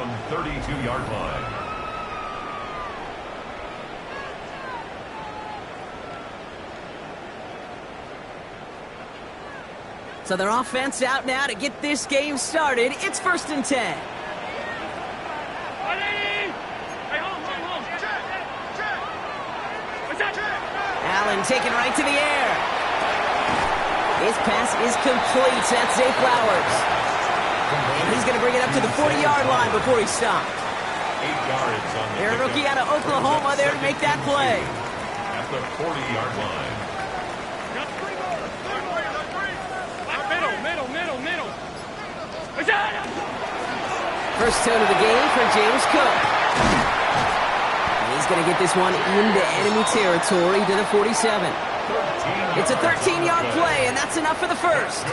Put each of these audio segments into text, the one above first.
from 32-yard line. So their offense out now to get this game started. It's 1st and 10. Allen taken right to the air. His pass is complete. That's Zay Flowers. And he's going to bring it up to the 40-yard line before he stopped. 8 yards on the They're a rookie out of Oklahoma there to make that play. At the 40-yard line. Middle. First tone of the game for James Cook. And he's going to get this one into enemy territory to the 47. It's a 13-yard play, and that's enough for the first.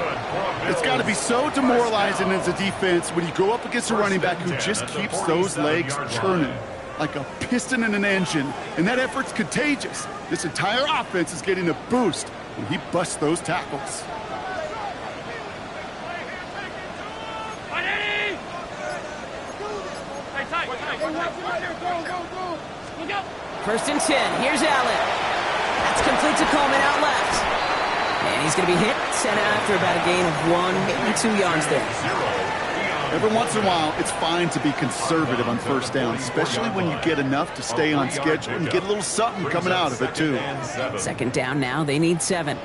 It's got to be so demoralizing as a defense when you go up against a running back who just keeps those legs churning like a piston in an engine, and that effort's contagious. This entire offense is getting a boost when he busts those tackles. First and 10. Here's Allen. That's complete to Coleman out left. And he's going to be hit, sent out after about a gain of 1, maybe 2 yards there. Every once in a while, it's fine to be conservative on first down, especially when you get enough to stay on schedule and get a little something coming out of it, too. Second down now. They need 7.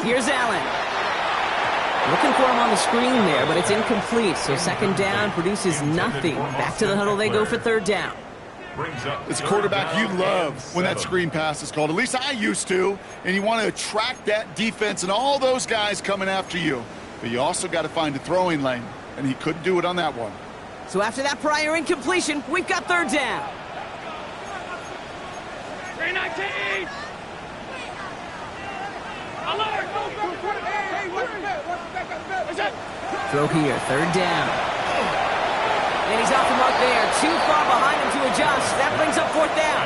Here's Allen. Looking for him on the screen there, but it's incomplete. So second down produces nothing. Back to the huddle they go for third down. It's a quarterback you love when that screen pass is called. At least I used to. And you want to attract that defense and all those guys coming after you. But you also got to find a throwing lane. And he couldn't do it on that one. So after that prior incompletion, we've got third down. 319! Alert! Throw here, third down. And he's off the mark there. Too far behind him to adjust. That brings up fourth down.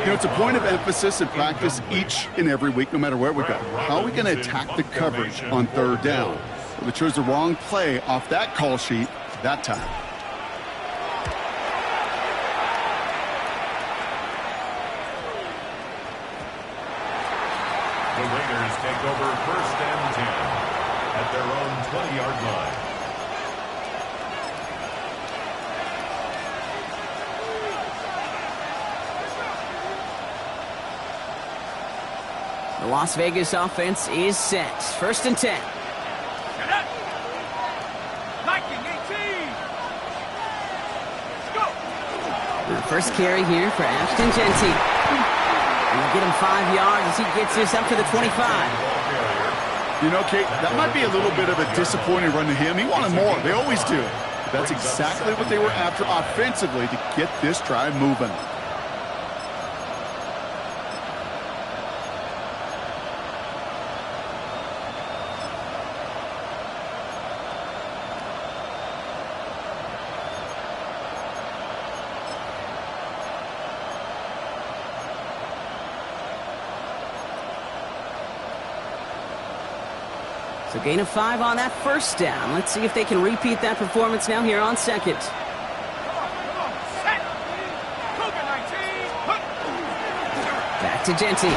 You know, it's a point of emphasis in practice each and every week, no matter where we go. How are we going to attack the coverage on third down? Well, they chose the wrong play off that call sheet that time. The Raiders take over 1st and 10 at their own 20-yard line. The Las Vegas offense is set. 1st and 10. The first carry here for Ashton Jeanty. He'll get him 5 yards as he gets this up to the 25. You know, Kate, that might be a little bit of a disappointing run to him. He wanted more. They always do. But that's exactly what they were after offensively to get this drive moving. So gain of 5 on that first down. Let's see if they can repeat that performance now here on second. Back to Jeanty.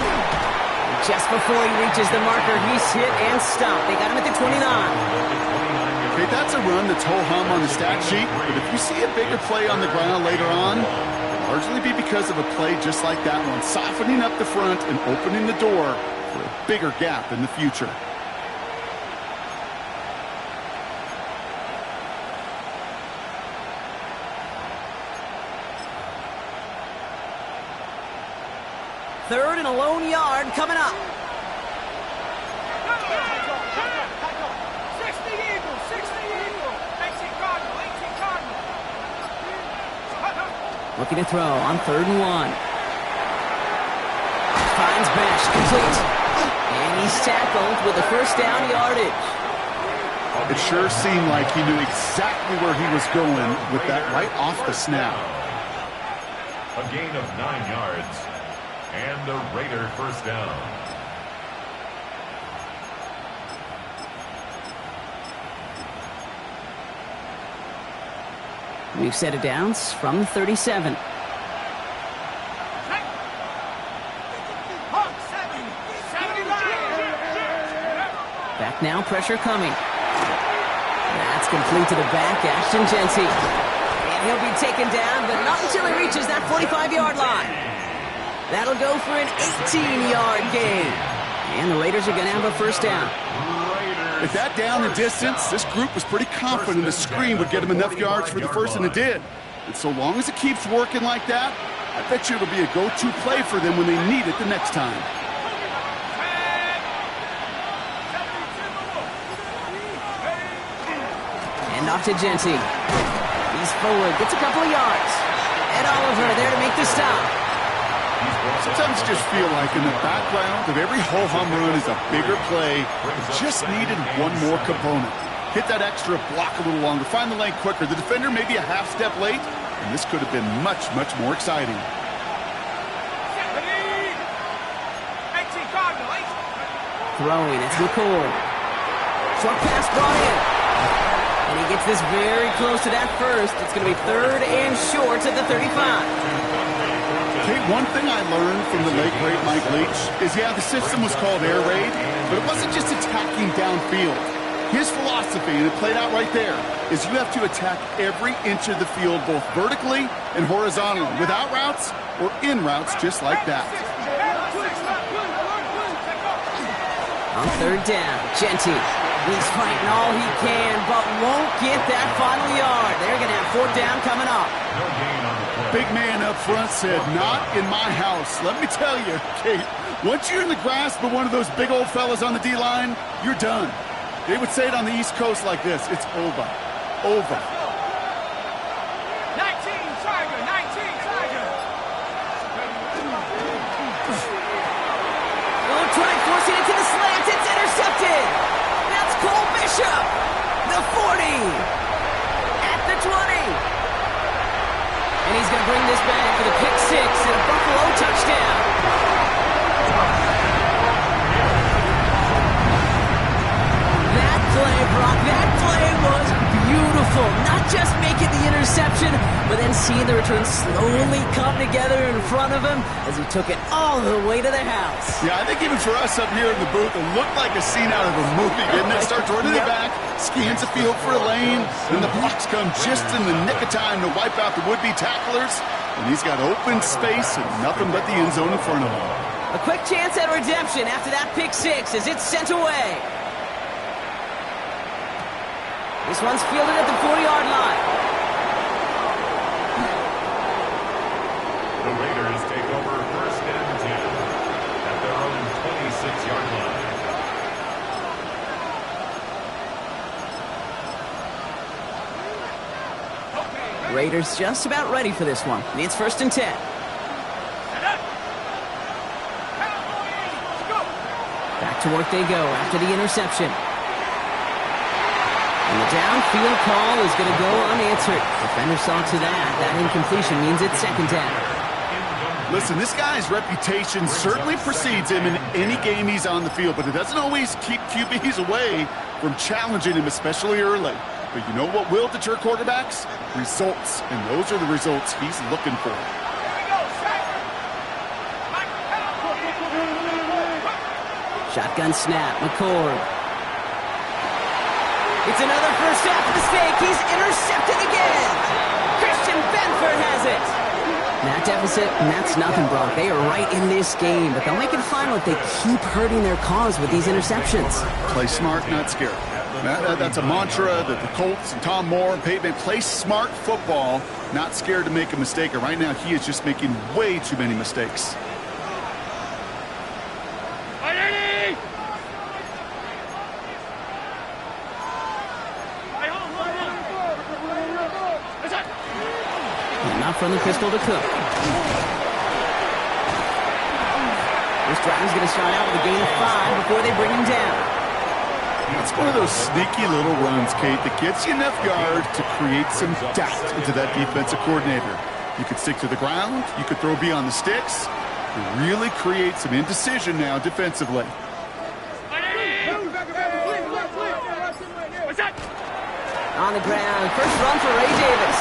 Just before he reaches the marker, he's hit and stopped. They got him at the 29. Okay, that's a run that's ho-hum on the stat sheet, but if you see a bigger play on the ground later on, it'll largely be because of a play just like that one, softening up the front and opening the door for a bigger gap in the future. Third and a lone yard coming up. 60 Eagles, 18 Cardinal. Looking to throw on 3rd and 1. Finds Bash, complete. And he's tackled with the first down yardage. It sure seemed like he knew exactly where he was going with that right off the snap. A gain of 9 yards. And a Raider first down. New set of downs from the 37. Back now, pressure coming. That's complete to the back, Ashton Jeanty. And he'll be taken down, but not until he reaches that 45-yard line. That'll go for an 18-yard gain. And the Raiders are going to have a first down. With that down and distance, this group was pretty confident the screen would get them enough yards for the first, and it did. And so long as it keeps working like that, I bet you it'll be a go-to play for them when they need it the next time. And off to Jeanty. He's forward, gets a couple of yards. Ed Oliver there to make the stop. Sometimes you just feel like in the background of every ho-hum run is a bigger play. It just needed one more component. Hit that extra block a little longer, find the lane quicker. The defender may be a half step late, and this could have been much, much more exciting. Throwing, it's McCord. Short pass brought in. And he gets this very close to that first. It's going to be 3rd and short at the 35. Okay, one thing I learned from the late, great Mike Leach is, yeah, the system was called air raid, but it wasn't just attacking downfield. His philosophy, and it played out right there, is you have to attack every inch of the field, both vertically and horizontally, without routes or in routes just like that. On 3rd down, Jeanty. He's fighting all he can, but won't get that final yard. They're going to have 4th down coming up. Big man up front said, not in my house. Let me tell you, Kate, once you're in the grasp of one of those big old fellas on the D-line, you're done. They would say it on the East Coast like this, it's over. Over. 19 Tiger, 19 Tiger. They'll try forcing it to the slant. It's intercepted. That's Cole Bishop. The 40. At the 20. And he's going to bring this back for the pick 6 and a Buffalo touchdown. That play, Brock, that play was beautiful. Not just making the interception, but then seeing the return slowly come together in front of him as he took it all the way to the house. Yeah, I think even for us up here in the booth, it looked like a scene out of a movie, didn't it? Starts running it back, scans the field for a lane, and the blocks come just in the nick of time to wipe out the would-be tacklers, and he's got open space and nothing but the end zone in front of him. A quick chance at redemption after that pick 6 as it's sent away. This one's fielded at the 40-yard line. The Raiders take over 1st and 10 at their own 26-yard line. Raiders just about ready for this one. It's 1st and 10. Back to work they go after the interception. And the downfield call is going to go unanswered. Defender saw to that. That incompletion means it's 2nd down. Listen, this guy's reputation certainly precedes him in any game he's on the field, but it doesn't always keep QBs away from challenging him, especially early. But you know what will deter quarterbacks? Results. And those are the results he's looking for. Shotgun snap, McCord. It's another first half mistake. He's intercepted again. Christian Benford has it. That deficit, and that's nothing, Brock. They are right in this game, but they'll make it final if they keep hurting their cause with these interceptions. Play smart, not scared. That's a mantra that the Colts and Tom Moore and Peyton play smart football, not scared to make a mistake. And right now, he is just making way too many mistakes. Not from the pistol to Cook. This drive is going to start out with a gain of 5 before they bring him down. It's one of those sneaky little runs, Kate, that gets you enough yard to create some doubt into that defensive coordinator. You could stick to the ground. You could throw beyond the sticks. You really create some indecision now defensively. On the ground, first run for Ray Davis.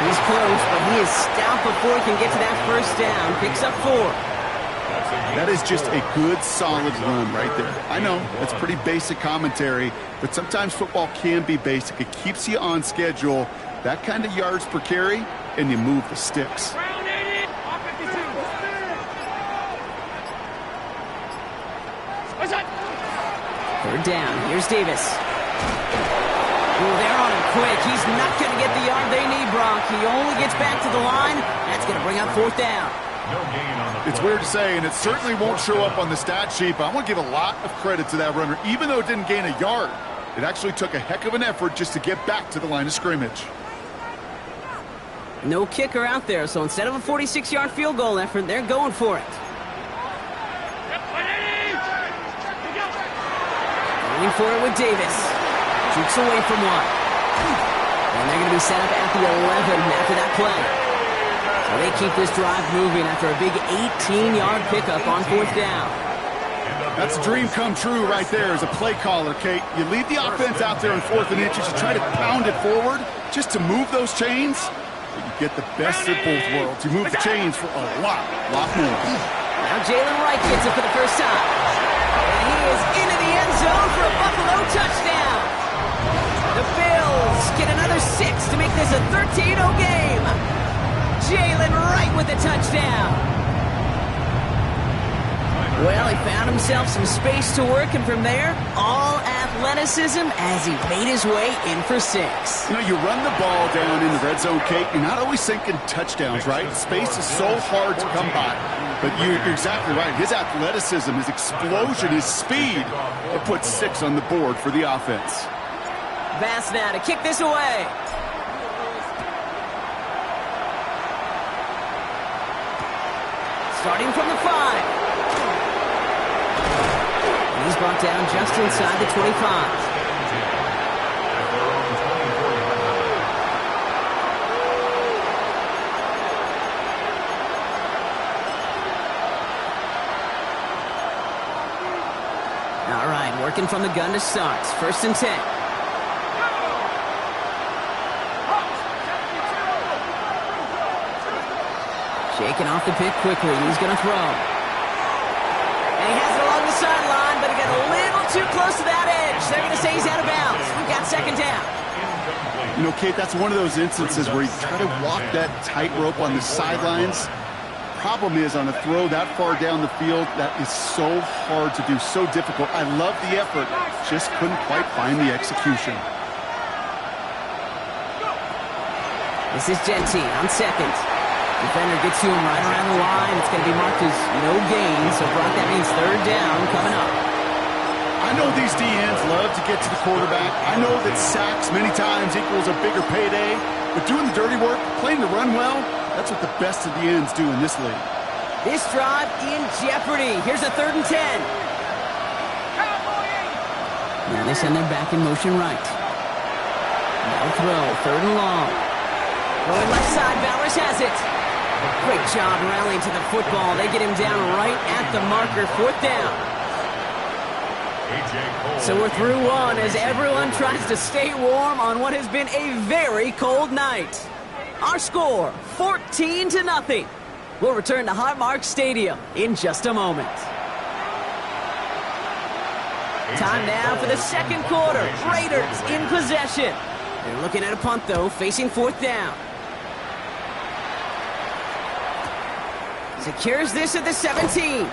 He's close, but he is stopped before he can get to that first down. Picks up 4. That is just a good, solid run right there. I know, it's pretty basic commentary, but sometimes football can be basic. It keeps you on schedule, that kind of yards per carry, and you move the sticks. Round 80. Off 52. What's that? Third down. Here's Davis. Oh, they're on him quick. He's not going to get the yard they need, Brock. He only gets back to the line. That's going to bring up 4th down. No gain on the It's weird to say, and it certainly won't show up on the stat sheet, but I want to give a lot of credit to that runner. Even though it didn't gain a yard, it actually took a heck of an effort just to get back to the line of scrimmage. No kicker out there, so instead of a 46-yard field goal effort, they're going for it. Going for it with Davis. Jukes away from one. And they're going to be set up at the 11 after that play. So they keep this drive moving after a big 18-yard pickup on 4th down. That's a dream come true right there as a play caller, Kate. You leave the offense out there in 4th and inches. You try to pound it forward just to move those chains. But you get the best of both worlds. You move the chains for a lot more. Now Jalen Wright gets it for the first time. And he is into the end zone for a Buffalo touchdown. The Bills get another 6 to make this a 13-0 game. Jalen Wright with the touchdown. Well, he found himself some space to work, and from there, all athleticism as he made his way in for 6. You know, you run the ball down in the red zone, Kate, you're not always thinking touchdowns, right? Space is so hard to come by. But you're exactly right. His athleticism, his explosion, his speed, it puts 6 on the board for the offense. Bass now to kick this away. Starting from the 5. He's brought down just inside the 25. All right, working from the gun to start. 1st and 10. Shaking off the pick quickly. He's going to throw. And he has it along the sideline, but he got a little too close to that edge. They're going to say he's out of bounds. We've got 2nd down. You know, Kate, that's one of those instances where you try to walk that tightrope on the sidelines. Problem is, on a throw that far down the field, that is so hard to do, so difficult. I love the effort, just couldn't quite find the execution. This is Gentine on 2nd. Defender gets to him right around the line. It's going to be marked as no gain, so Brock, that means 3rd down coming up. I know these DNs love to get to the quarterback. I know that sacks many times equals a bigger payday, but doing the dirty work, playing the run well, that's what the best of the ends do in this league. This drive in jeopardy. Here's a 3rd and 10. Now they send their back in motion right. No throw, 3rd and long. Going left side, Bowers has it. Great job rallying to the football. They get him down right at the marker, 4th down. So we're through one as everyone tries to stay warm on what has been a very cold night. Our score, 14-0. We'll return to Highmark Stadium in just a moment. Time now for the 2nd quarter. Raiders in possession. They're looking at a punt, though, facing 4th down. Secures this at the 17. And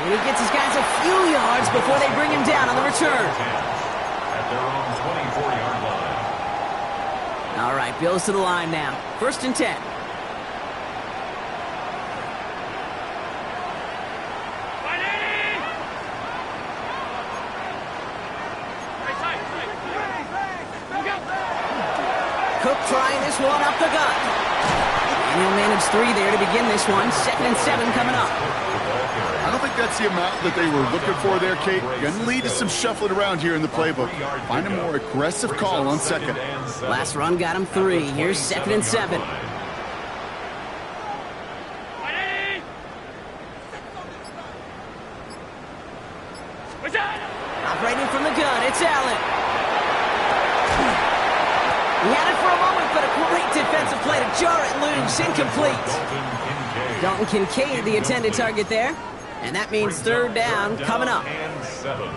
he gets his guys a few yards before they bring him down on the return. At their own 24-yard line. All right, Bills to the line now. 1st and 10. Cook trying this one up the gut. And he'll manage 3 there to begin this one. 2nd and 7 coming up. I don't think that's the amount that they were looking for there, Kate. Going to lead to some shuffling around here in the playbook. Find a more aggressive call on 2nd. Last run got him 3. Here's 2nd and 7. Operating from the gun, it's Allen. He had it for a moment, but a to jar it loose. Incomplete. Dalton Kincaid, the intended target there. And that means third down coming up.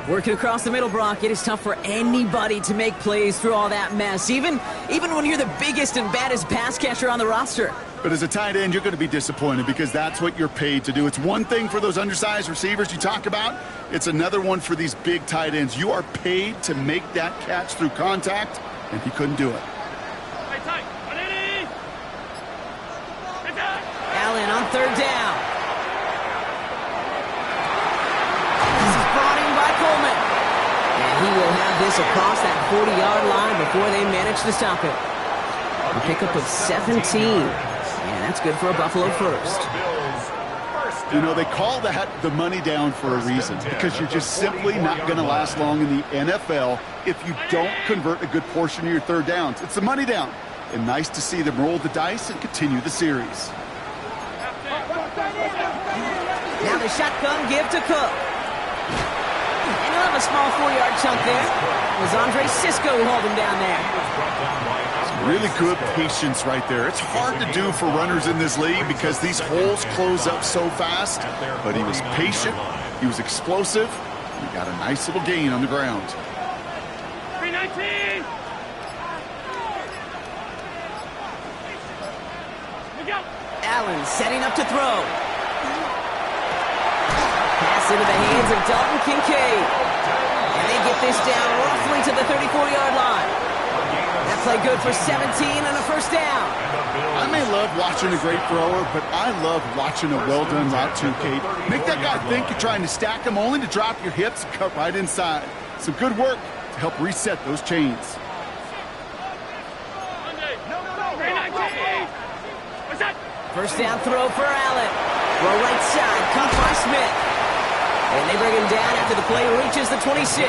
Working across the middle, Brock, it is tough for anybody to make plays through all that mess, even when you're the biggest and baddest pass catcher on the roster. But as a tight end, you're going to be disappointed because that's what you're paid to do. It's one thing for those undersized receivers you talk about. It's another one for these big tight ends. You are paid to make that catch through contact, and he couldn't do it. Allen on third down. This is brought in by Coleman. And he will have this across that 40-yard line before they manage to stop it. A pickup of 17. And that's good for a Buffalo first. You know, they call that the money down for a reason because you're just simply not going to last long in the NFL if you don't convert a good portion of your third downs. It's the money down. And nice to see them roll the dice and continue the series. Now the shotgun give to Cook. And he'll have a small 4-yard chunk there. It was Andre Cisco who hauled him down there. Really good patience right there. It's hard to do for runners in this league because these holes close up so fast. But he was patient, he was explosive, and he got a nice little gain on the ground. 319! Allen setting up to throw. Pass into the hands of Dalton Kincaid. And they get this down roughly to the 34-yard line. That play good for 17 and a first down. I may love watching a great thrower, but I love watching a well-done route too, Kate. Make that guy think you're trying to stack him only to drop your hips and cut right inside. Some good work to help reset those chains. First down throw for Allen. Throw right side, caught by Smith. And they bring him down after the play reaches the 26.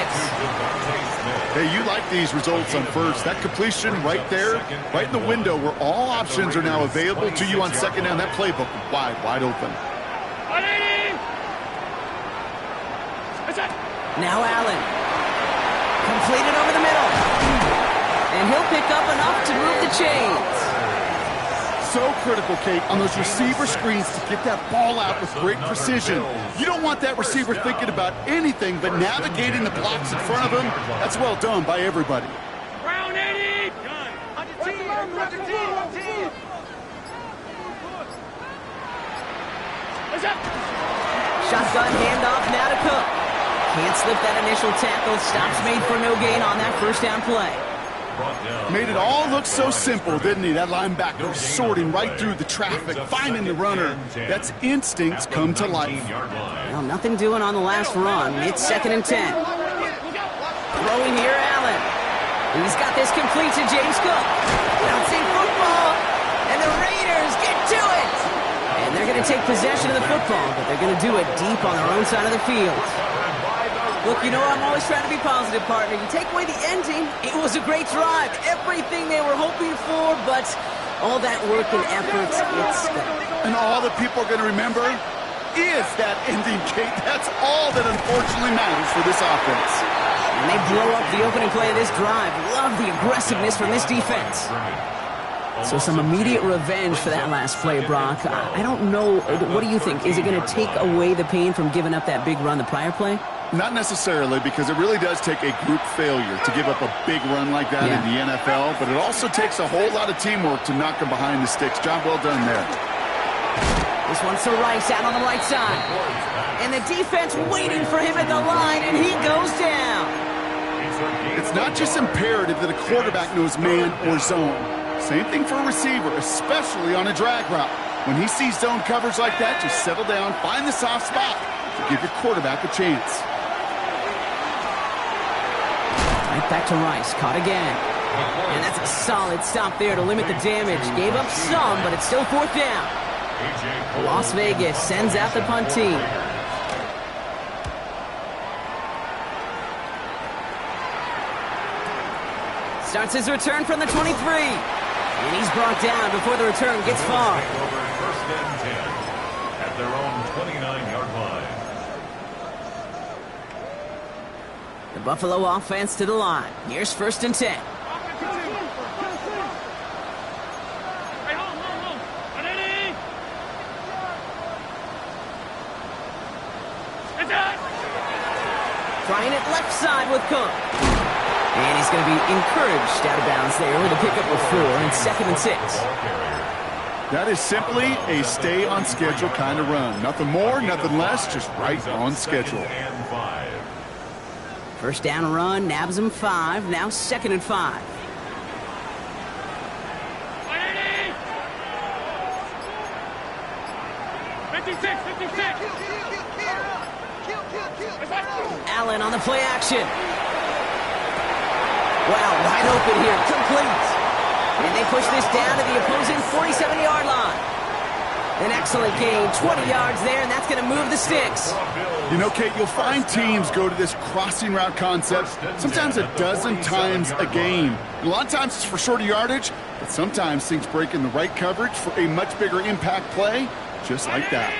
Hey, you like these results on first. That completion right there, right in the window where all options are now available to you on second down. That playbook wide open. Now Allen. Completed over the middle. And he'll pick up enough to move the chains. So critical, Kate, on those receiver screens to get that ball out with great precision. You don't want that receiver thinking about anything but navigating the blocks in front of him. That's well done by everybody. Round 80! Shotgun handoff now to Cook. Can't slip that initial tackle. Stops made for no gain on that first down play. Made it all look so simple, didn't he? That linebacker sorting right through the traffic, finding the runner. That's instincts come to life. Well, nothing doing on the last run. It's 2nd and 10. Throwing here, Allen. He's got this complete to James Cook. Bouncing football, and the Raiders get to it. And they're going to take possession of the football, but they're going to do it deep on their own side of the field. Look, you know, I'm always trying to be positive, partner. You take away the ending, it was a great drive. Everything they were hoping for, but all that work and effort, it's gone. And all that people are going to remember is that ending, Kate. That's all that unfortunately matters for this offense. And they blow up the opening play of this drive. Love the aggressiveness from this defense. So some immediate revenge for that last play, Brock. I don't know. What do you think? Is it going to take away the pain from giving up that big run the prior play? Not necessarily, because it really does take a group failure to give up a big run like that in the NFL, but it also takes a whole lot of teamwork to knock him behind the sticks. Job well done there. This one's to Rice out on the right side. And the defense waiting for him at the line, and he goes down. It's not just imperative that a quarterback knows man or zone. Same thing for a receiver, especially on a drag route. When he sees zone coverage like that, just settle down, find the soft spot to give your quarterback a chance. Right back to Rice, caught again. And that's a solid stop there to limit the damage. Gave up some, but it's still 4th down. Las Vegas sends out the punt team. Starts his return from the 23. And he's brought down before the return gets far. First and 10 at their own 29-yard line. The Buffalo offense to the line. Here's 1st and 10. Trying it left side with Cook. And he's going to be encouraged out of bounds there with a pickup of 4 and 2nd and 6. That is simply a stay-on-schedule kind of run. Nothing more, nothing less, just right on schedule. First down run, nabs him 5, now 2nd and 5. Allen on the play action. Wow, wide open here, complete. And they push this down to the opposing 47-yard line. An excellent gain, 20 yards there, and that's going to move the sticks. You know, Kate, you'll find teams go to this crossing route concept sometimes a dozen times a game. And a lot of times it's for shorter yardage, but sometimes things break in the right coverage for a much bigger impact play, just like that.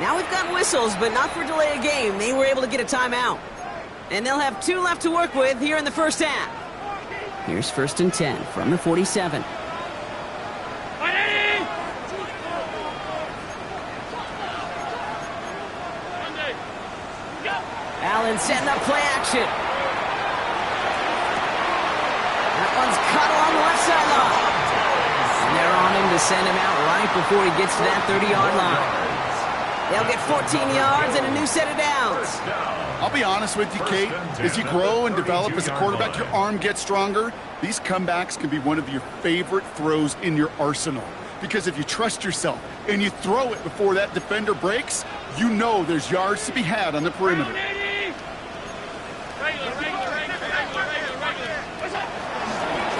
Now we've got whistles, but not for delay of game. They were able to get a timeout. And they'll have 2 left to work with here in the first half. Here's 1st and 10 from the 47. Allen setting up play action. That one's cut along the left sideline. And they're on him to send him out right before he gets to that 30-yard line. They'll get 14 yards and a new set of downs. I'll be honest with you, Kate. As you grow and develop as a quarterback, your arm gets stronger. These comebacks can be one of your favorite throws in your arsenal. Because if you trust yourself and you throw it before that defender breaks, you know there's yards to be had on the perimeter.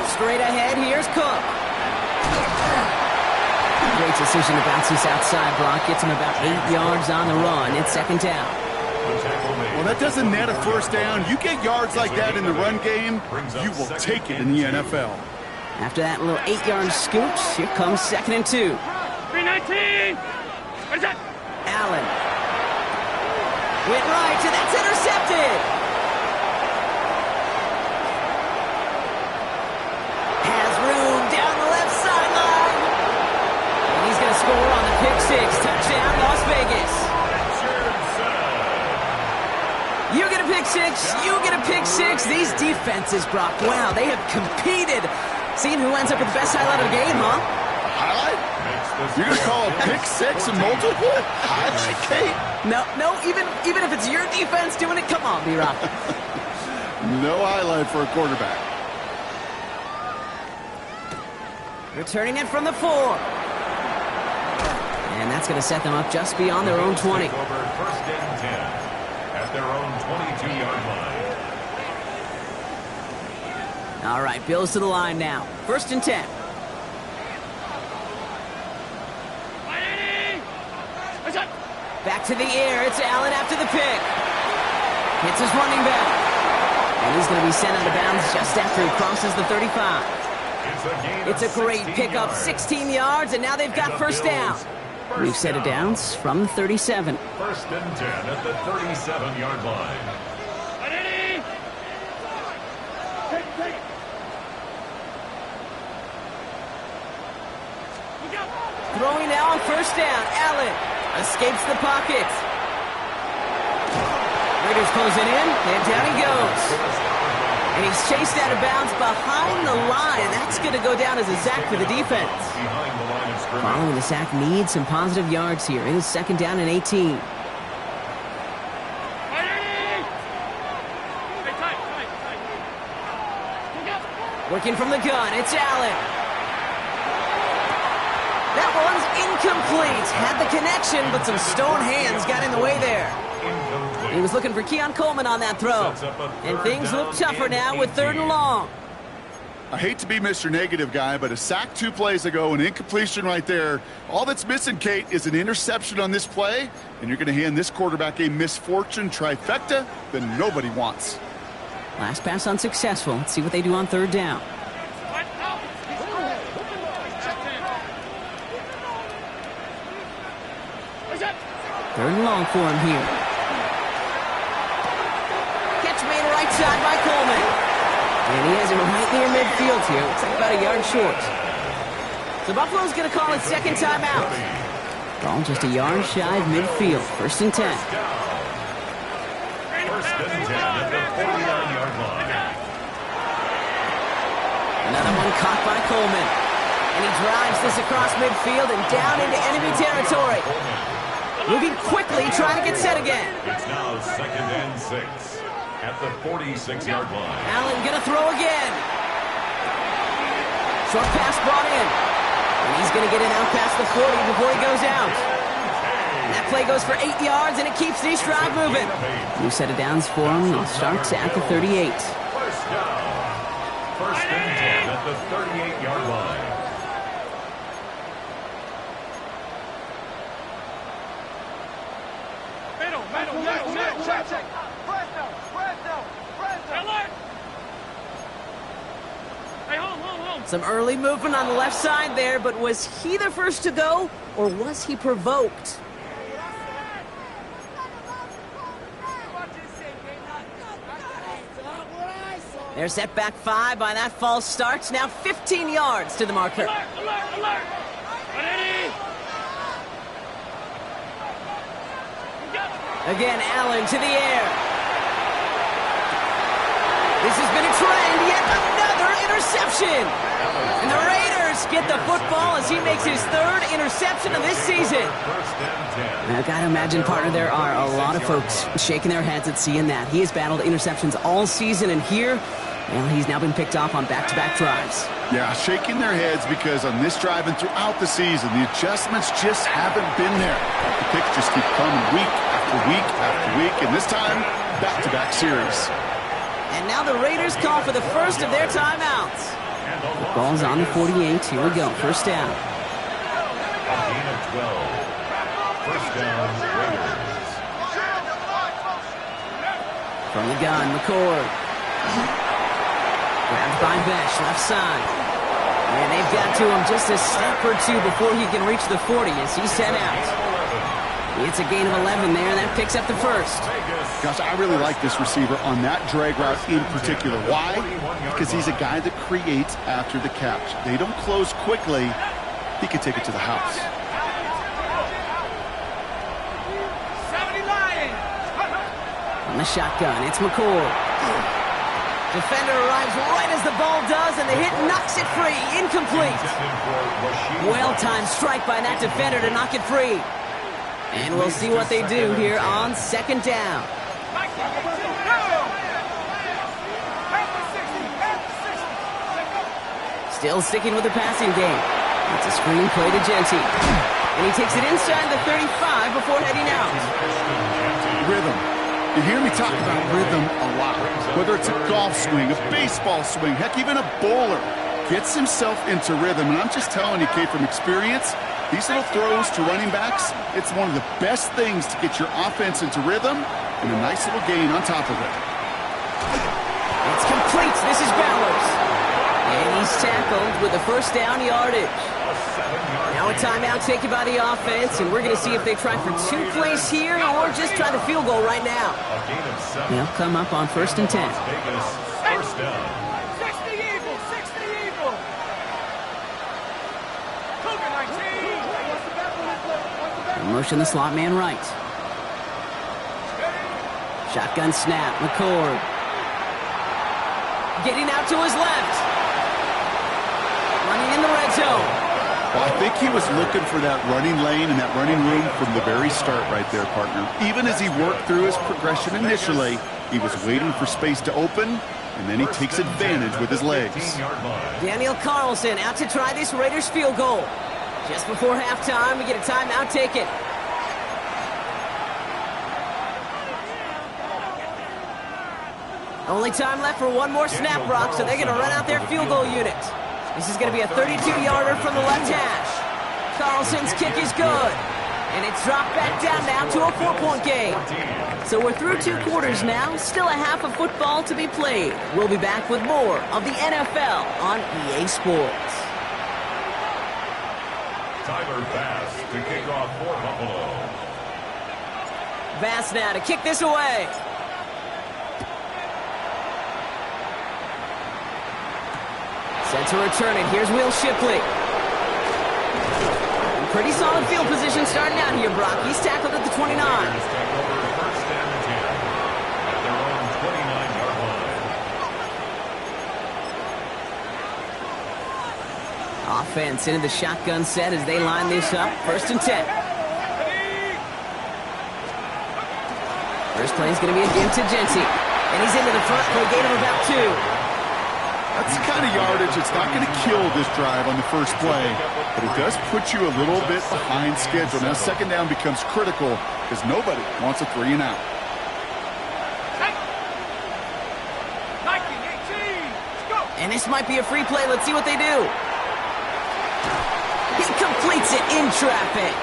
Straight ahead, here's Cook. Great decision to bounce this outside block. Gets him about 8 yards on the run. It's 2nd down. Well, that doesn't net a first down. You get yards like that in the run game, you will take it in the NFL. After that little 8-yard scooch, here comes 2nd and 2. 319. What is that? Allen. Went right, and that's intercepted. Has room down the left sideline. And he's going to score on the pick 6. Touchdown, Las Vegas. You get a pick 6. You get a pick 6. These defenses, Brock, wow, they have competed. Seeing who ends up with the best highlight of the game, huh? Highlight? You're going to call a pick 6 and multiple? Highlight, Kate? No, even if it's your defense doing it, come on, B-Rock. No highlight for a quarterback. Returning it from the 4. And that's going to set them up just beyond their own 20. Over 1st and 10 at their own 22-yard line. All right, Bills to the line now. 1st and 10. Back to the air. It's Allen after the pick. Hits his running back. And he's going to be sent out of bounds just after he crosses the 35. It's a great pickup, 16 yards, and now they've got 1st down. We've set it downs from the 37. 1st and 10 at the 37-yard line. Throwing now on 1st down. Allen escapes the pocket. Raiders closing in, and down he goes. And he's chased out of bounds behind the line. That's going to go down as a sack for the defense. Following the sack needs some positive yards here. It is 2nd down and 18. Working from the gun, it's Allen. That one's incomplete. Had the connection, but some stone hands got in the way there. He was looking for Keon Coleman on that throw. And things look tougher now with 3rd and long. I hate to be Mr. Negative guy, but a sack 2 plays ago, an incompletion right there. All that's missing, Kate, is an interception on this play, and you're going to hand this quarterback a misfortune trifecta that nobody wants. Last pass unsuccessful. Let's see what they do on 3rd down. Third and long for him here. Catch made right side by Coleman. And he has it right near midfield here. Looks like about a yard short. So Buffalo's going to call it second timeout. Ball just a yard shy of midfield. First and 10. First and 10 at the 49-yard line. Another one caught by Coleman. And he drives this across midfield and down into enemy territory. Moving quickly, trying to get set again. It's now second and 6 at the 46-yard line. Allen gonna throw again. Short pass brought in. And he's gonna get it out past the 40 before he goes out. And that play goes for 8 yards, and it keeps the drive moving. New set of downs for him. It starts at the 38. First down. First and 10 at the 38-yard line. Check. Hey, home. Some early movement on the left side there, but was he the first to go, or was he provoked? They're set back 5 by that false start. Now 15 yards to the marker. Alert! Ready? Again, Allen to the air. This has been a trend, yet another interception. And the Raiders get the football as he makes his 3rd interception of this season. Now, I've got to imagine, partner, there are a lot of folks shaking their heads at seeing that. He has battled interceptions all season, and here, well, he's now been picked off on back-to-back drives. Yeah, shaking their heads because on this drive and throughout the season, the adjustments just haven't been there. The picks just keep coming week after week after week, and this time, back-to-back series. And now the Raiders call for the first of their timeouts. The ball's on the 48. Here we go. First down. A gain of 12. First down, Raiders. From the gun, McCord. Grabbed by Besh, left side. And they've got to him just a step or two before he can reach the 40 as he's sent out. It's a gain of 11 there, and that picks up the first. Gosh, I really like this receiver on that drag route in particular. Why? Because he's a guy that creates after the catch. They don't close quickly. He can take it to the house. On the shotgun, it's McCord. Defender arrives right as the ball does, and the hit knocks it free. Incomplete. Well-timed strike by that defender to knock it free. And we'll see what they do here on second down. Still sticking with the passing game. It's a screen play to Genty. And he takes it inside the 35 before heading out. Rhythm. You hear me talk about rhythm a lot. Whether it's a golf swing, a baseball swing, heck, even a bowler gets himself into rhythm. And I'm just telling you, Kate, from experience, these little throws to running backs, it's one of the best things to get your offense into rhythm and a nice little gain on top of it. It's complete. This is Bowers. And he's tackled with the first down yardage. Now a timeout taken by the offense, and we're going to see if they try for 2 plays here or just try the field goal right now. They'll come up on first and 10. First down. Motion the slot man right. Shotgun snap, McCord. Getting out to his left. Running in the red zone. Well, I think he was looking for that running lane and that running room from the very start right there, partner. Even as he worked through his progression initially, he was waiting for space to open, and then he takes advantage with his legs. Daniel Carlson out to try this Raiders field goal. Just before halftime, we get a timeout taken. Only time left for one more snap, Brock, so they're going to run out their field goal unit. This is going to be a 32-yarder from the left hash. Carlson's kick is good. And it's dropped back down now to a 4-point game. So we're through 2 quarters now. Still a half of football to be played. We'll be back with more of the NFL on EA Sports. Tyler Bass to kick off for Buffalo. Bass now to kick this away. Set to return it. Here's Will Shipley. Pretty solid field position starting out here, Brock. He's tackled at the 29. Take over first and 10 at their own 29-yard line. Offense into the shotgun set as they line this up. First and 10. First play is going to be again to Jency. And he's into the front for a gain of about 2. That's the kind of yardage it's not going to kill this drive on the first play, but it does put you a little bit behind schedule. Now second down becomes critical because nobody wants a 3 and out. And this might be a free play. Let's see what they do. He completes it in traffic.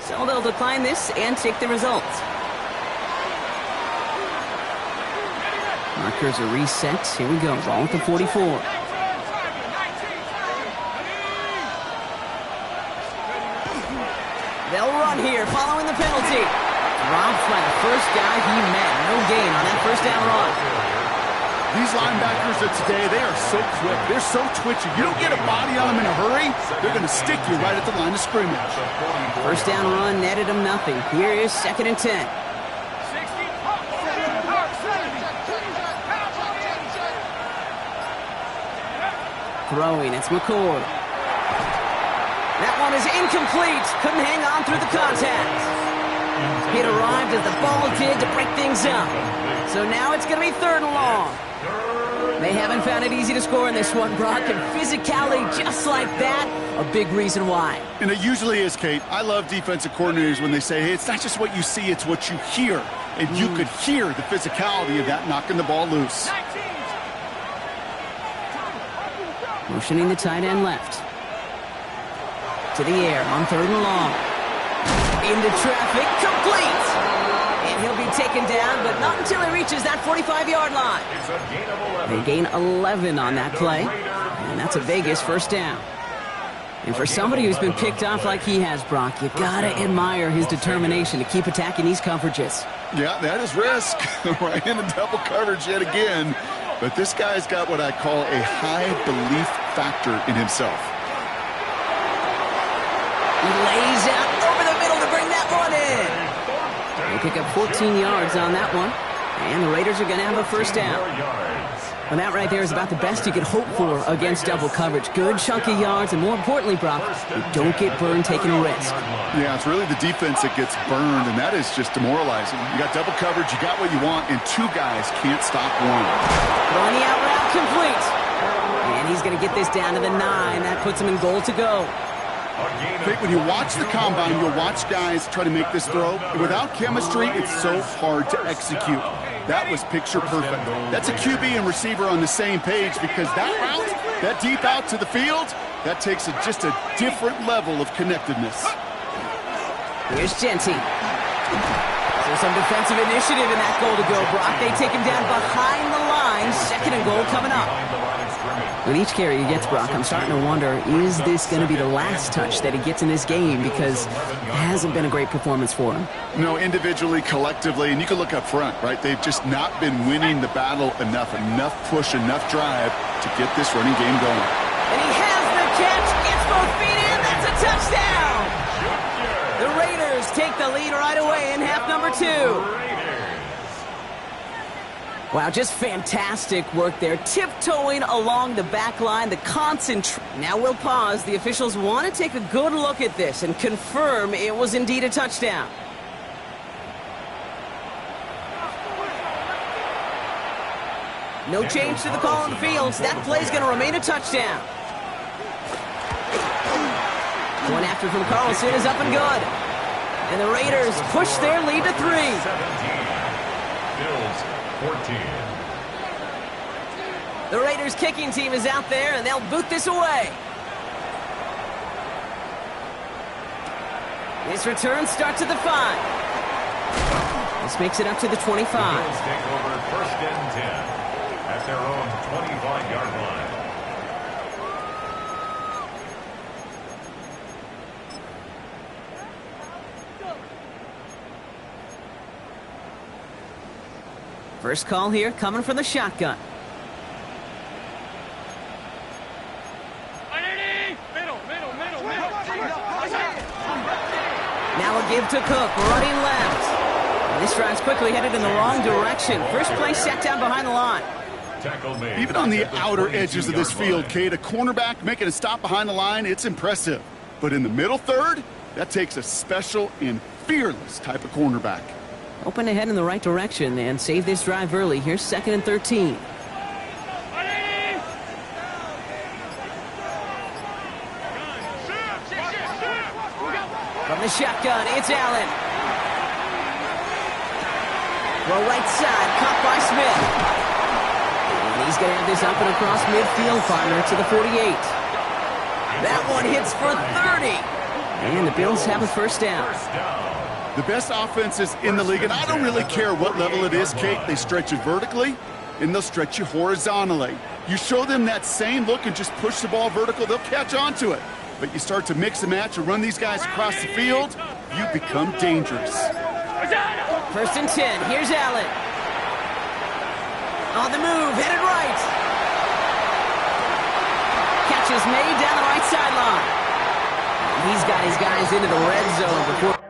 So they'll decline this and take the results. Markers are reset. Here we go. Ball at the 44. They'll run here following the penalty. Dropped by the first guy he met. No gain on that first down run. These linebackers of today, they are so quick. They're so twitchy. You don't get a body on them in a hurry, they're going to stick you right at the line of scrimmage. First down run netted him nothing. Here is second and 10. Throwing, it's McCord. That one is incomplete. Couldn't hang on through the contact. It arrived as the ball did to break things up. So now it's going to be third and long. They haven't found it easy to score in this one, Brock, and physicality just like that, a big reason why. And it usually is, Kate. I love defensive coordinators when they say, hey, it's not just what you see, it's what you hear. And you could hear the physicality of that knocking the ball loose. Motioning the tight end left. To the air on third and long. Into traffic, complete! And he'll be taken down, but not until he reaches that 45-yard line. It's a gain of 11. They gain 11 on that play, and that's a Vegas first down. And for somebody who's been picked off like he has, Brock, you gotta admire his determination to keep attacking these coverages. Yeah, that is risk. Right in the double coverage yet again. But this guy's got what I call a high belief factor in himself. He lays out over the middle to bring that one in. They pick up 14 yards on that one, and the Raiders are going to have a first down. Well, that right there is about the best you could hope for against double coverage. Good chunky yards, and more importantly, Brock, you don't get burned taking a risk. Yeah, it's really the defense that gets burned, and that is just demoralizing. You got double coverage, you got what you want, and two guys can't stop one. Throwing the out route complete. And he's going to get this down to the 9. That puts him in goal to go. When you watch the combine, you'll watch guys try to make this throw. Without chemistry, it's so hard to execute. That was picture perfect. That's a QB and receiver on the same page because that route, that deep out to the field, that takes just a different level of connectedness. Here's Jency. So some defensive initiative in that goal to go, Brock. They take him down behind the line. Second and goal coming up. With each carry he gets, Brock, I'm starting to wonder, is this going to be the last touch that he gets in this game? Because it hasn't been a great performance for him. No, individually, collectively, and you can look up front, right? They've just not been winning the battle enough push, enough drive to get this running game going. And he has the catch, gets both feet in, that's a touchdown! The Raiders take the lead right away in half number 2. Wow, just fantastic work there. Tiptoeing along the back line, the concentration. Now we'll pause. The officials want to take a good look at this and confirm it was indeed a touchdown. No change to the call on the field. That play's going to remain a touchdown. One after from Carlson is up and good. And the Raiders push their lead to 3. 17. Bills 14. The Raiders kicking team is out there, and they'll boot this away. This return starts at the 5. This makes it up to the 25. The Bills take over first and 10 at their own 25-yard line. First call here coming from the shotgun. They'll give to Cook, running left. And this drive's quickly headed in the wrong direction. First play set down behind the line. Tackle made. Even on the At the outer edges of this 22-yard line. field, Kate, a cornerback making a stop behind the line, it's impressive. But in the middle third, that takes a special and fearless type of cornerback. Open ahead in the right direction and save this drive early. Here's 2nd and 13. From the shotgun, it's Allen. Well, right side, caught by Smith. And he's going to have this up and across midfield, partner, to the 48. That one hits for 30. And the Bills have a first down. First down. The best offenses in the league, and I don't really care what level it is, Kate, they stretch you vertically, and they'll stretch you horizontally. You show them that same look and just push the ball vertical, they'll catch on to it. But you start to mix and match and run these guys across the field, you become dangerous. 1st and 10. Here's Allen. On the move, headed right. Catch is made down the right sideline. He's got his guys into the red zone before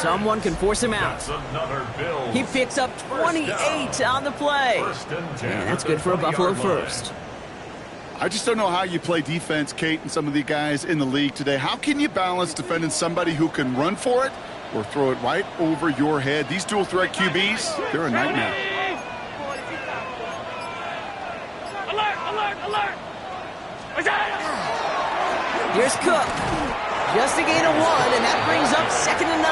Someone can force him out. That's another Bills. He picks up 28 on the play. First and 10 And that's at the good for a Buffalo 20-yard line. first. I just don't know how you play defense, Kate, and some of the guys in the league today. How can you balance defending somebody who can run for it or throw it right over your head? These dual threat QBs, they're a nightmare. Alert, alert, alert. Here's Cook. Just a gain of 1, and that brings up 2nd and 9.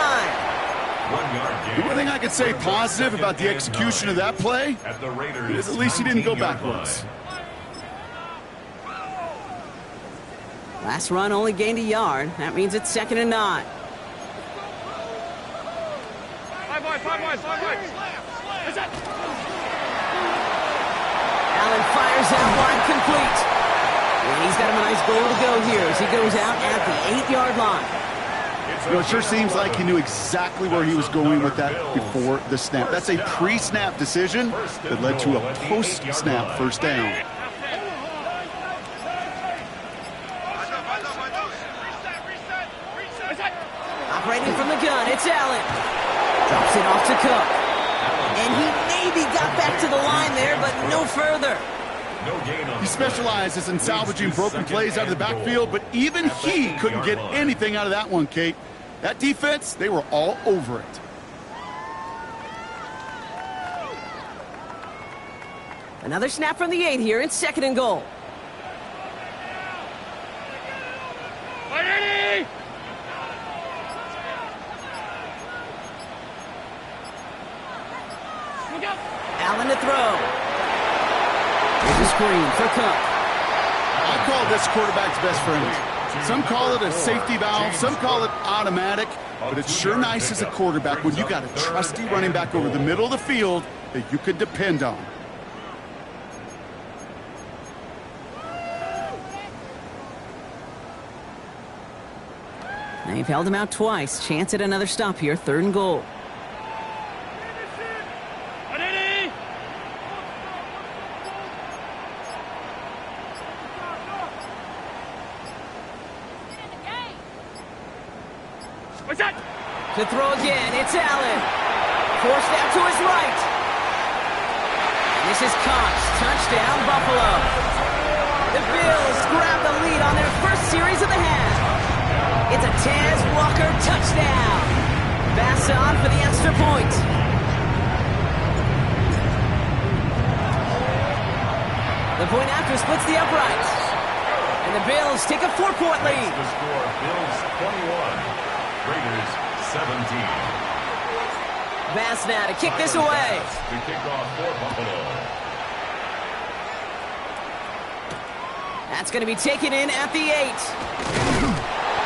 1 yard gain. The one thing I could say positive about the execution of that play At the Raiders' is at least he didn't go 19-yard backwards. line. Last run only gained a yard. That means it's 2nd and 9. 5 wide, 5 wide, 5 wide. Allen fires that wide complete. And he's got him a nice goal to go here as he goes out at the 8-yard line. You know, it sure seems like he knew exactly where he was going with that before the snap. That's a pre-snap decision that led to a post-snap first down. Operating from the gun, it's Allen. Drops it off to Cook. And he maybe got back to the line there, but no further. No gain on He specializes in salvaging broken plays out of the backfield, but even he couldn't get anything out of that one, Kate. That defense, they were all over it. Another snap from the 8 here. It's 2nd and goal. Ready? Look out. Allen to throw. Here's a screen for Cook. I call this quarterback's best friend. Some call it a safety valve, some call it automatic, but it's sure nice as a quarterback when you got a trusty running back over the middle of the field that you could depend on. They've held him out twice. Chance at another stop here. 3rd and goal. Ready? What's that? To throw again, it's Allen. Forced out to his right. And this is Cox. Touchdown, Buffalo. The Bills grab the lead on their first series of the half. It's a Taz Walker touchdown. Bass on for the extra point. The point after splits the uprights. And the Bills take a 4-point lead. The score, Bills 21, Raiders 17. Bass now to kick this away. The kickoff for Buffalo. That's going to be taken in at the 8.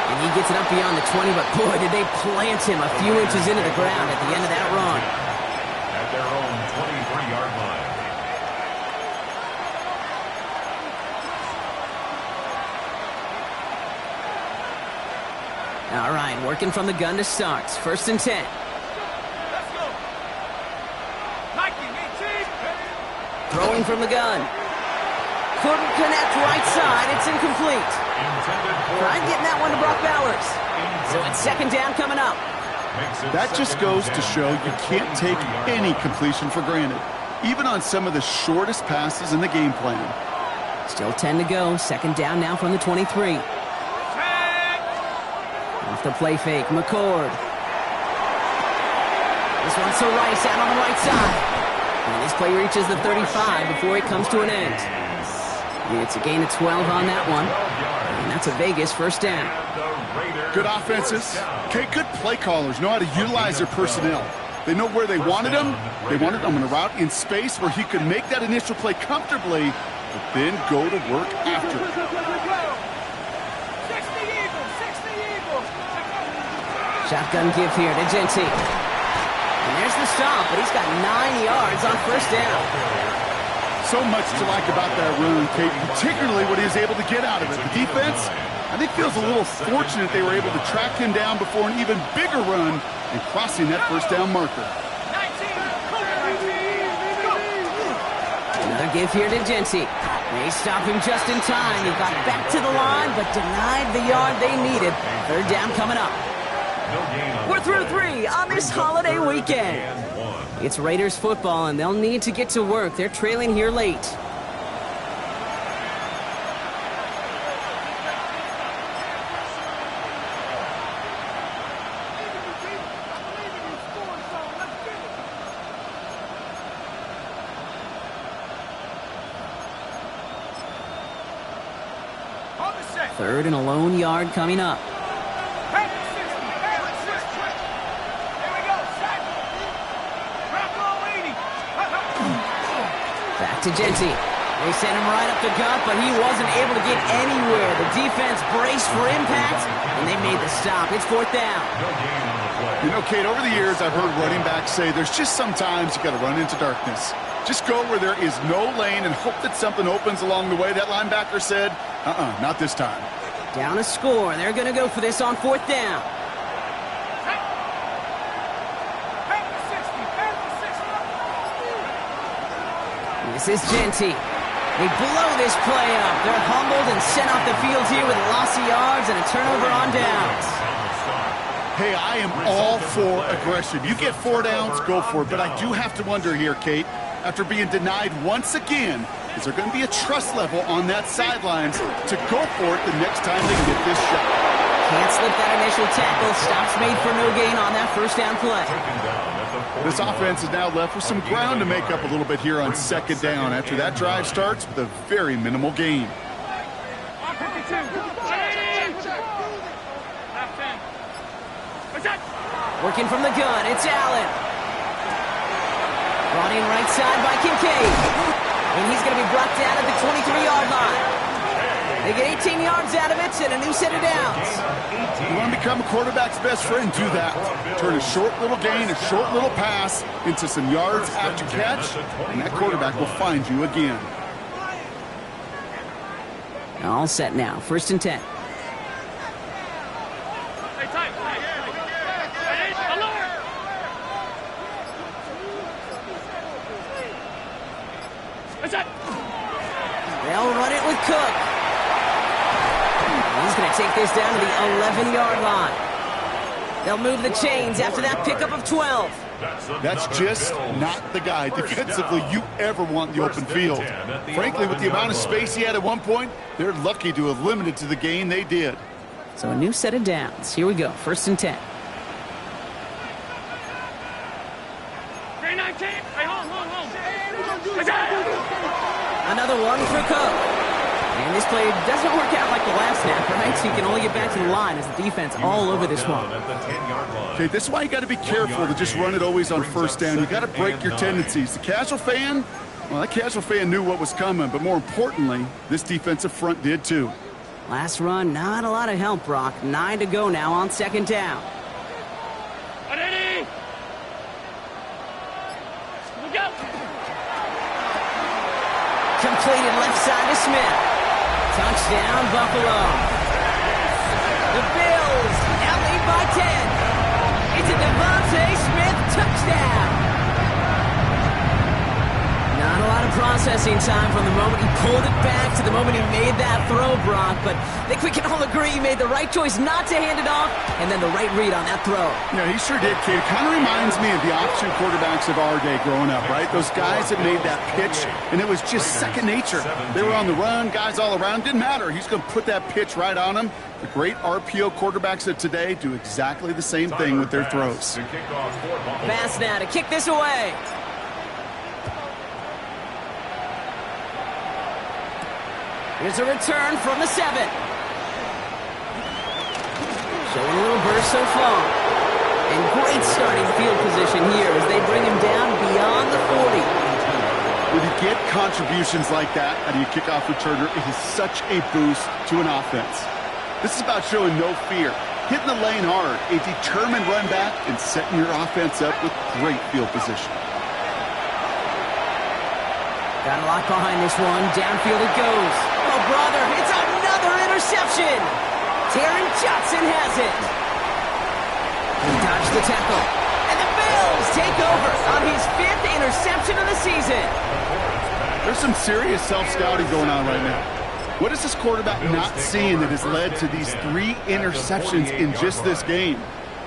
And he gets it up beyond the 20, but boy, did they plant him a few inches into the ground at the end of that run. At their own 23-yard line. All right, working from the gun to start. 1st and 10. Let's go. Nike, me team. Throwing from the gun. Couldn't connect right side. It's incomplete. Trying getting that one to Brock Bowers. So it's 2nd down coming up. That just goes to show you can't take any completion for granted, even on some of the shortest passes in the game plan. Still 10 to go. 2nd down now from the 23. Off the play fake, McCord. This one's to Rice out on the right side. And this play reaches the 35 before it comes to an end. It's a gain of 12 on that one. And that's a Vegas 1st down. Good offenses. Okay, good play callers know how to utilize their personnel. They know where they wanted him. They wanted him on a route in space where he could make that initial play comfortably, but then go to work after it. 60 Eagles, 60 Eagles. Shotgun give here to Genty. And there's the stop, but he's got 9 yards on 1st down. So much to like about that run, Kate, particularly what he was able to get out of it. The defense, I think, feels a little fortunate they were able to track him down before an even bigger run and crossing that 1st down marker. 19. Another give here to Genty. They stop him just in time. He got back to the line, but denied the yard they needed. 3rd down coming up. We're through 3 on this holiday weekend. It's Raiders football, and they'll need to get to work. They're trailing here late. Third and a lone yard coming up. Back to Jeanty. They sent him right up the gut, but he wasn't able to get anywhere. The defense braced for impact, and they made the stop. It's 4th down. You know, Kate, over the years, I've heard running backs say there's just sometimes you got to run into darkness. Just go where there is no lane and hope that something opens along the way. That linebacker said, not this time. Down a score. They're going to go for this on 4th down. This is Jeanty. They blow this play up. They're humbled and sent off the field here with loss of yards and a turnover on downs. Hey, I am all for aggression. You get 4 downs, go for it. But I do have to wonder here, Kate, after being denied once again, is there going to be a trust level on that sidelines to go for it the next time they get this shot? Can't slip that initial tackle. Stops made for no gain on that first down play. This offense is now left with some ground to make up a little bit here on 2nd down after that drive starts with a very minimal gain. Working from the gun, it's Allen. Brought in right side by Kincaid. And he's going to be brought down at the 23-yard line. They get 18 yards out of it and a new set of downs. You want to become a quarterback's best friend, do that. Turn a short little gain, a short little pass into some yards after catch, and that quarterback will find you again. All set now, 1st and 10. They'll run it with Cook. He's going to take this down to the 11-yard line. They'll move the chains after that pickup of 12. That's just not the guy defensively you ever want in the open field. Frankly, with the amount of space he had at one point, they're lucky to have limited to the gain they did. So a new set of downs. Here we go, 1st and 10. Another one for Cook. And this play doesn't work out like the last snap, right? So you can only get back to the line as the defense all over this one. Okay, this is why you got to be careful to just run it always on 1st down. You got to break your tendencies. The casual fan, well, that casual fan knew what was coming, but more importantly, this defensive front did too. Last run, not a lot of help, Brock. 9 to go now on 2nd down. Completed left side to Smith. Touchdown, Buffalo. The Bills now lead by 10. It's a Devontae Smith touchdown. Not a lot of processing time from the moment he pulled it back to the moment he made that throw, Brock. But I think we can all agree he made the right choice not to hand it off and then the right read on that throw. Yeah, he sure did, kid. It kind of reminds me of the option quarterbacks of our day growing up, right? Those guys that made that pitch, and it was just second nature. They were on the run, guys all around. Didn't matter. He's going to put that pitch right on them. The great RPO quarterbacks of today do exactly the same thing with their throws. Pass now to kick this away. Here's a return from the 7. Showing a little burst so far. And great starting field position here as they bring him down beyond the 40. When you get contributions like that out of your kickoff returner, it is such a boost to an offense. This is about showing no fear, hitting the lane hard, a determined run back, and setting your offense up with great field position. Got a lot behind this one. Downfield it goes. Oh, brother, it's another interception. Taron Johnson has it. He dodged the tackle. And the Bills take over on his 5th interception of the season. There's some serious self-scouting going on right now. What is this quarterback not seeing that has led to these 3 interceptions in just this game?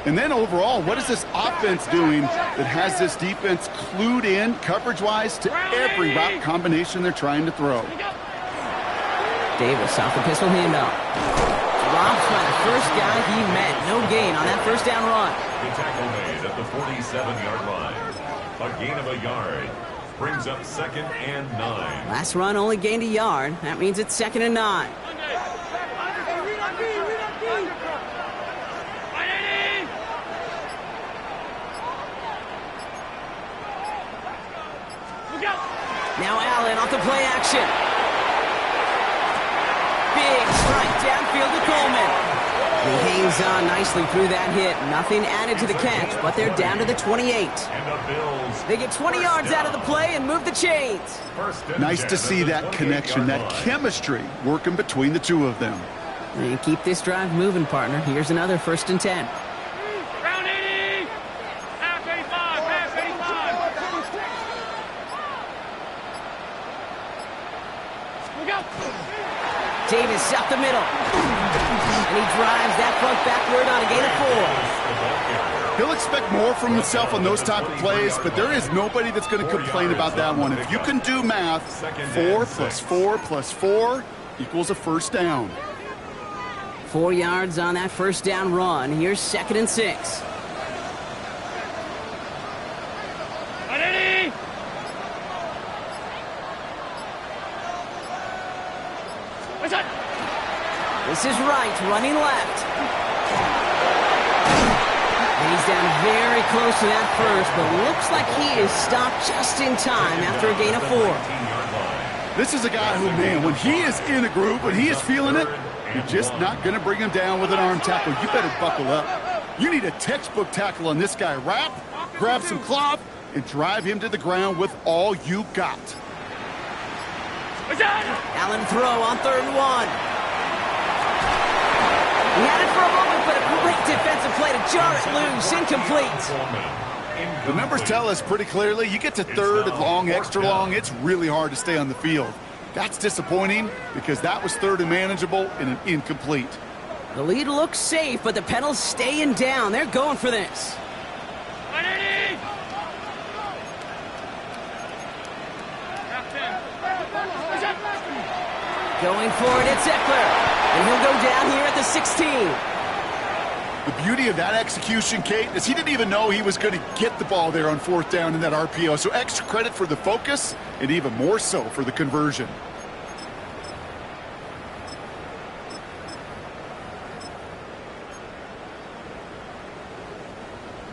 And then overall, what is this offense doing that has this defense clued in coverage-wise to every route combination they're trying to throw? Davis off the pistol handoff. Drops by the first guy he met. No gain on that first down run. The tackle made at the 47-yard line. A gain of a yard. Brings up 2nd and 9. Last run only gained a yard. That means it's 2nd and 9. Now Allen off the play action. Big strike downfield to Coleman. He hangs on nicely through that hit. Nothing added to the catch, but they're down to the 28. And the Bills. They get 20 yards out of the play and move the chains. Nice to see that connection, that chemistry working between the two of them. And keep this drive moving, partner. Here's another 1st and 10. Round 80. Half 85. Half 85. Look out. Davis up the middle. And he drives that front backward on a gain of 4. He'll expect more from himself on those type of plays, but there is nobody that's going to complain about that one. If you can do math, 4 plus 4 plus 4 equals a first down. 4 yards on that first down run. Here's 2nd and 6. Round 80. What's that? This is right, running left. And he's down very close to that first, but looks like he is stopped just in time after a gain of 4. This is a guy who, man, when he is in a group, when he is feeling it, you're just not going to bring him down with an arm tackle. You better buckle up. You need a textbook tackle on this guy. Wrap, grab some cloth, and drive him to the ground with all you got. What's that? Allen throw on 3rd and 1. He had it for a moment, but a great defensive play to jar it loose. Incomplete. The numbers tell us pretty clearly, you get to 3rd and long, extra long, it's really hard to stay on the field. That's disappointing because that was 3rd and manageable and an incomplete. The lead looks safe, but the Penals staying down. They're going for this. Round 80. Half 10. What's that? Going for it, it's Eckler. And he'll go down here at the 16. The beauty of that execution, Kate, is he didn't even know he was going to get the ball there on 4th down in that RPO. So extra credit for the focus and even more so for the conversion.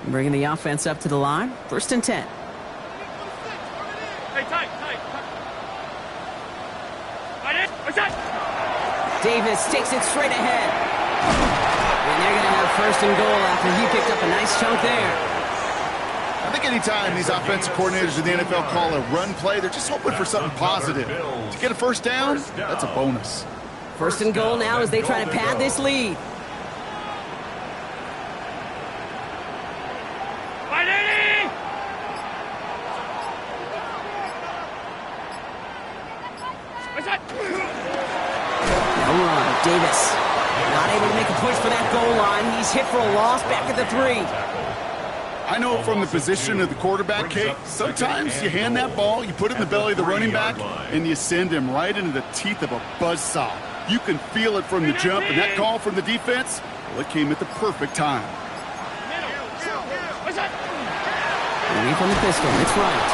Bringing the offense up to the line. 1st and 10. Hey, tight. Right in. What's that? Davis takes it straight ahead. And they're going to have 1st and goal after he picked up a nice chunk there. I think anytime these offensive coordinators in the NFL call a run play, they're just hoping for something positive. To get a 1st down, that's a bonus. 1st and goal now as they try to pad this lead. Right 80. What's that? No run. Davis not able to make a push for that goal line. He's hit for a loss back at the 3. I know from the position of the quarterback, Kate, sometimes you hand that ball, you put it in the belly of the running back, and you send him right into the teeth of a buzzsaw. You can feel it from the jump, and that call from the defense, well, it came at the perfect time. What's that? Away from the pistol. It's right.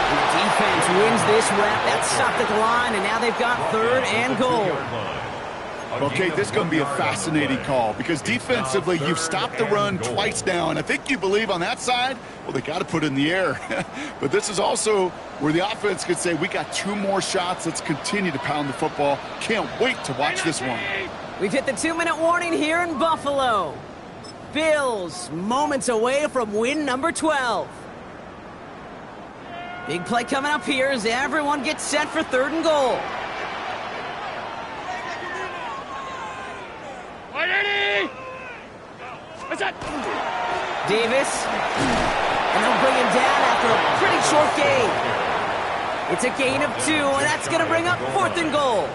And the defense wins this rep. That stopped at the line, and now they've got 3rd and goal. Okay, this is going to be a fascinating call because defensively, you've stopped the run twice now, and I think you believe on that side, well, they got to put it in the air. But this is also where the offense could say, we got 2 more shots. Let's continue to pound the football. Can't wait to watch this one. We've hit the 2-minute warning here in Buffalo. Bills moments away from win number 12. Big play coming up here as everyone gets set for 3rd and goal. What's that? Davis. And they'll bring him down after a pretty short gain. It's a gain of 2, and that's going to bring up 4th and goal.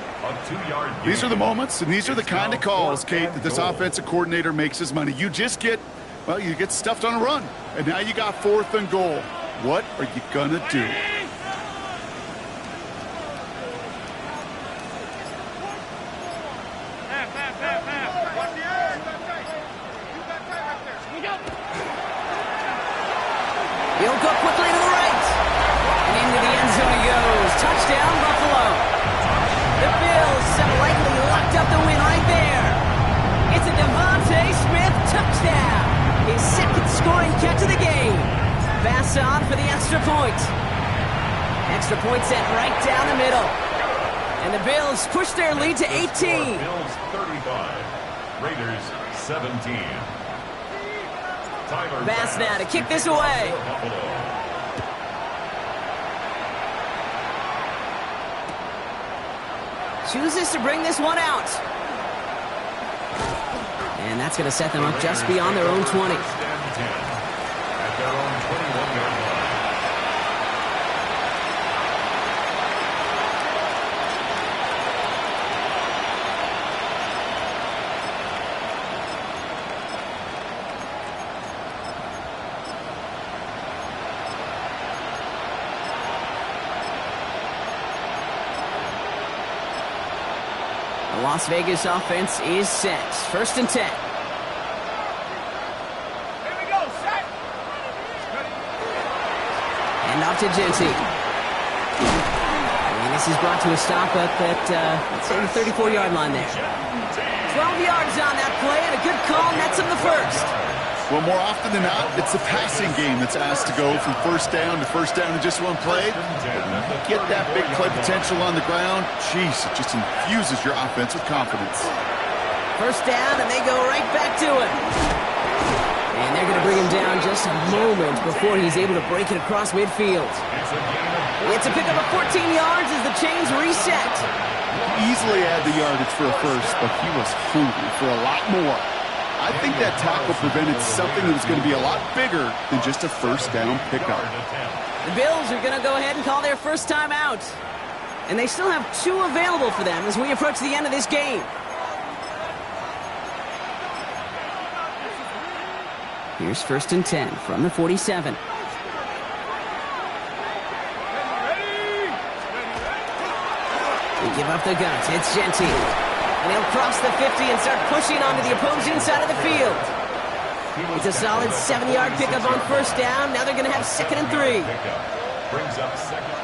These are the moments, and these are the kind of calls, Kate, that this offensive coordinator makes his money. You just get Well, you get stuffed on a run, and now you got 4th and goal. What are you gonna do? He'll go quickly to the right. And into the end zone he goes. Touchdown, Buffalo. The Bills have likely locked up the win right there. It's a Devontae Smith touchdown. His 2nd scoring catch of the game. Pass on for the extra point. Extra point sent right down the middle. And the Bills push their lead to 18. Bills 35, Raiders 17. Bass now to kick this away. Chooses to bring this one out. And that's going to set them up just beyond their own 20. At their own 21-yard line. The Las Vegas offense is set. 1st and 10. And off to Genty. And this is brought to a stop up at, let's say, the 34-yard line there. 12 yards on that play, and a good call nets him the 1st. Well, more often than not, it's the passing game that's asked to go from 1st down to 1st down in just one play. Get that big play potential on the ground. Jeez, it just infuses your offense with confidence. 1st down, and they go right back to it. And they're going to bring him down just a moment before he's able to break it across midfield. It's a pickup of 14 yards as the chains reset. Easily had the yardage for a 1st, but he was hungry for a lot more. I think that tackle prevented something that was going to be a lot bigger than just a 1st down pickup. The Bills are going to go ahead and call their first time out. And they still have 2 available for them as we approach the end of this game. Here's 1st and 10 from the 47. They give up the guns. It's Genty. And he'll cross the 50 and start pushing onto the opposing side of the field. It's a solid 7-yard pickup on 1st down. Now they're going to have 2nd and 3. Brings up 2nd.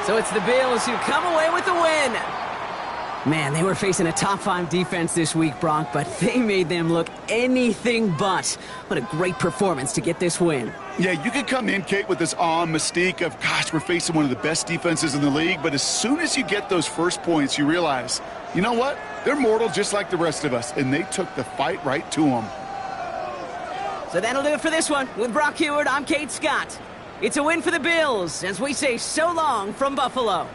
So it's the Bills who come away with the win. Man, they were facing a top 5 defense this week, Brock, but they made them look anything but. What a great performance to get this win. Yeah, you could come in, Kate, with this awe and mystique of, gosh, we're facing one of the best defenses in the league, but as soon as you get those first points, you realize, you know what? They're mortal just like the rest of us, and they took the fight right to them. So that'll do it for this one. With Brock Huard, I'm Kate Scott. It's a win for the Bills as we say so long from Buffalo.